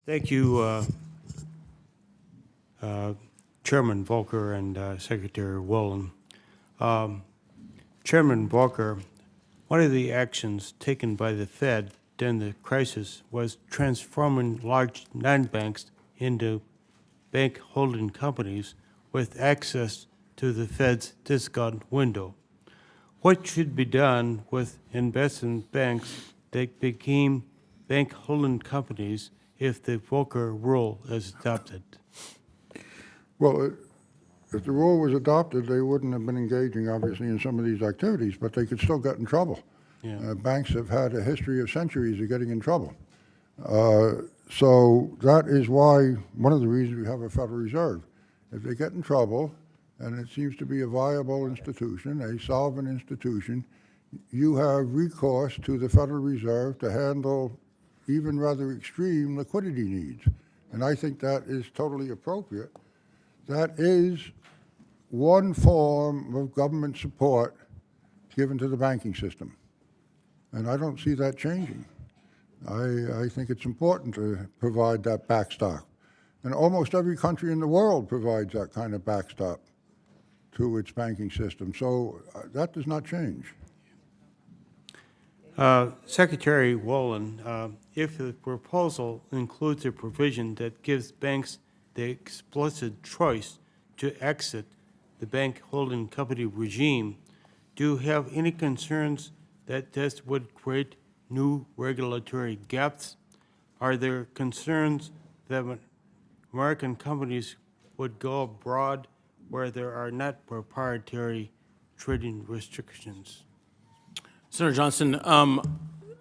Thank you, Chairman Volcker and Secretary Wolin. Chairman Volcker, one of the actions taken by the Fed during the crisis was transforming large non-banks into bank holding companies with access to the Fed's discount window. What should be done with investment banks that became bank holding companies if the Volcker rule is adopted? Well, if the rule was adopted, they wouldn't have been engaging, obviously, in some of these activities, but they could still get in trouble. Yeah. Banks have had a history of centuries of getting in trouble. So that is why, one of the reasons we have a Federal Reserve. If they get in trouble, and it seems to be a viable institution, a solvent institution, you have recourse to the Federal Reserve to handle even rather extreme liquidity needs. And I think that is totally appropriate. That is one form of government support given to the banking system. And I don't see that changing. I think it's important to provide that backstop. And almost every country in the world provides that kind of backstop to its banking system. So that does not change. Secretary Wolin, if the proposal includes a provision that gives banks the explicit choice to exit the bank holding company regime, do you have any concerns that this would create new regulatory gaps? Are there concerns that American companies would go abroad where there are not proprietary trading restrictions? Senator Johnson,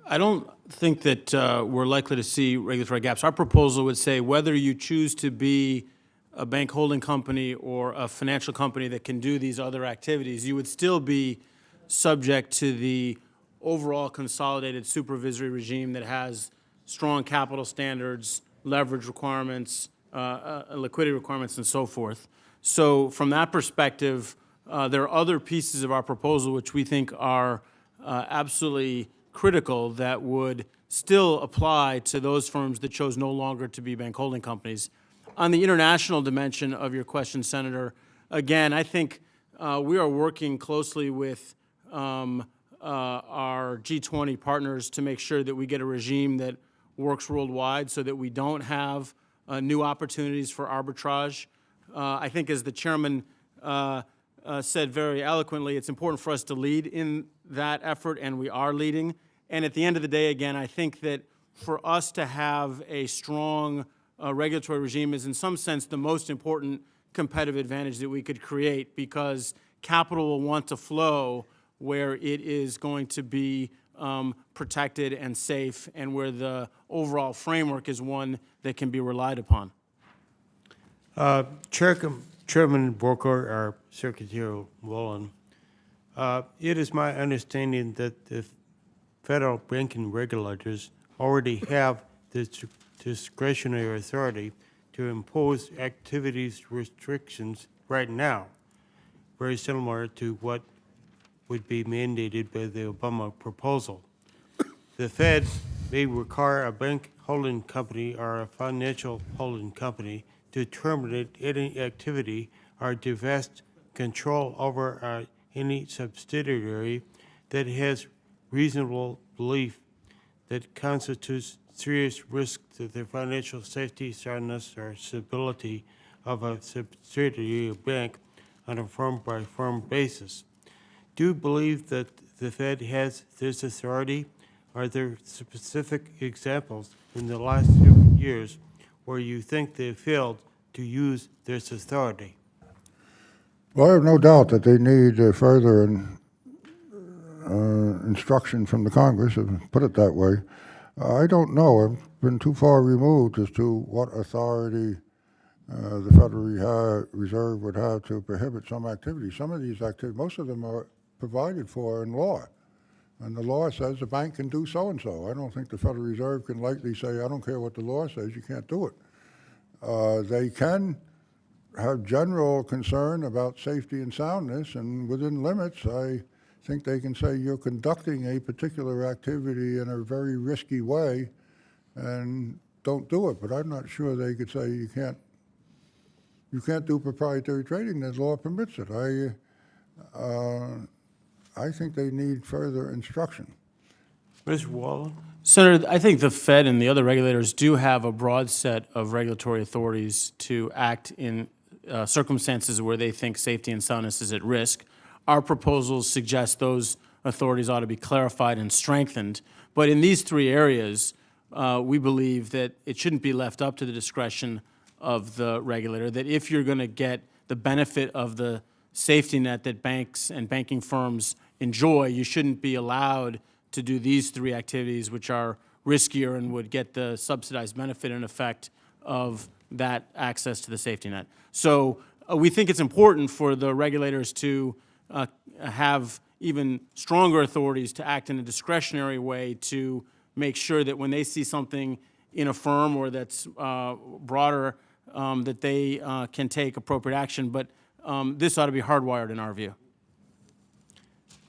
I don't think that we're likely to see regulatory gaps. Our proposal would say whether you choose to be a bank holding company or a financial company that can do these other activities, you would still be subject to the overall consolidated supervisory regime that has strong capital standards, leverage requirements, liquidity requirements, and so forth. So from that perspective, there are other pieces of our proposal which we think are absolutely critical that would still apply to those firms that chose no longer to be bank holding companies. On the international dimension of your question, Senator, again, I think we are working closely with our G20 partners to make sure that we get a regime that works worldwide so that we don't have new opportunities for arbitrage. I think as the chairman said very eloquently, it's important for us to lead in that effort, and we are leading. And at the end of the day, again, I think that for us to have a strong regulatory regime is in some sense the most important competitive advantage that we could create, because capital will want to flow where it is going to be protected and safe, and where the overall framework is one that can be relied upon. Chairman Volcker, our Secretary Wolin, it is my understanding that the federal banking regulators already have the discretionary authority to impose activities restrictions right now, very similar to what would be mandated by the Obama proposal. The Fed may require a bank holding company or a financial holding company to terminate any activity or divest control over any subsidiary that has reasonable belief that constitutes serious risk to the financial safety, soundness, or stability of a subsidiary bank on a firm-by-firm basis. Do you believe that the Fed has this authority? Are there specific examples in the last few years where you think they failed to use this authority? Well, I have no doubt that they need further instruction from the Congress, put it that way. I don't know. I've been too far removed as to what authority the Federal Reserve would have to prohibit some activities. Some of these activities, most of them are provided for in law. And the law says a bank can do so-and-so. I don't think the Federal Reserve can lightly say, I don't care what the law says, you can't do it. They can have general concern about safety and soundness, and within limits, I think they can say you're conducting a particular activity in a very risky way and don't do it, but I'm not sure they could say you can't do proprietary trading. The law permits it. I think they need further instruction. Mr. Wallen? Senator, I think the Fed and the other regulators do have a broad set of regulatory authorities to act in circumstances where they think safety and soundness is at risk. Our proposals suggest those authorities ought to be clarified and strengthened. But in these three areas, we believe that it shouldn't be left up to the discretion of the regulator, that if you're going to get the benefit of the safety net that banks and banking firms enjoy, you shouldn't be allowed to do these three activities, which are riskier and would get the subsidized benefit in effect of that access to the safety net. So we think it's important for the regulators to have even stronger authorities to act in a discretionary way to make sure that when they see something in a firm or that's broader, that they can take appropriate action. But this ought to be hardwired in our view.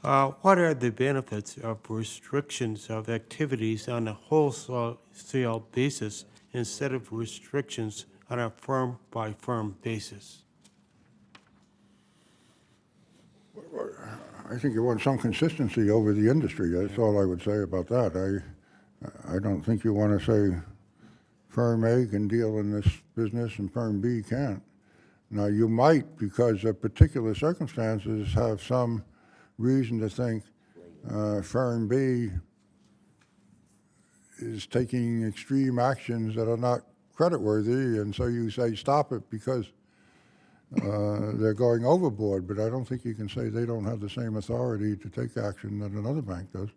What are the benefits of restrictions of activities on a wholesale basis instead of restrictions on a firm-by-firm basis? I think you want some consistency over the industry. That's all I would say about that. I don't think you want to say firm A can deal in this business and firm B can't. Now, you might, because of particular circumstances, have some reason to think firm B is taking extreme actions that are not creditworthy, and so you say stop it because they're going overboard. But I don't think you can say they don't have the same authority to take action that another bank does.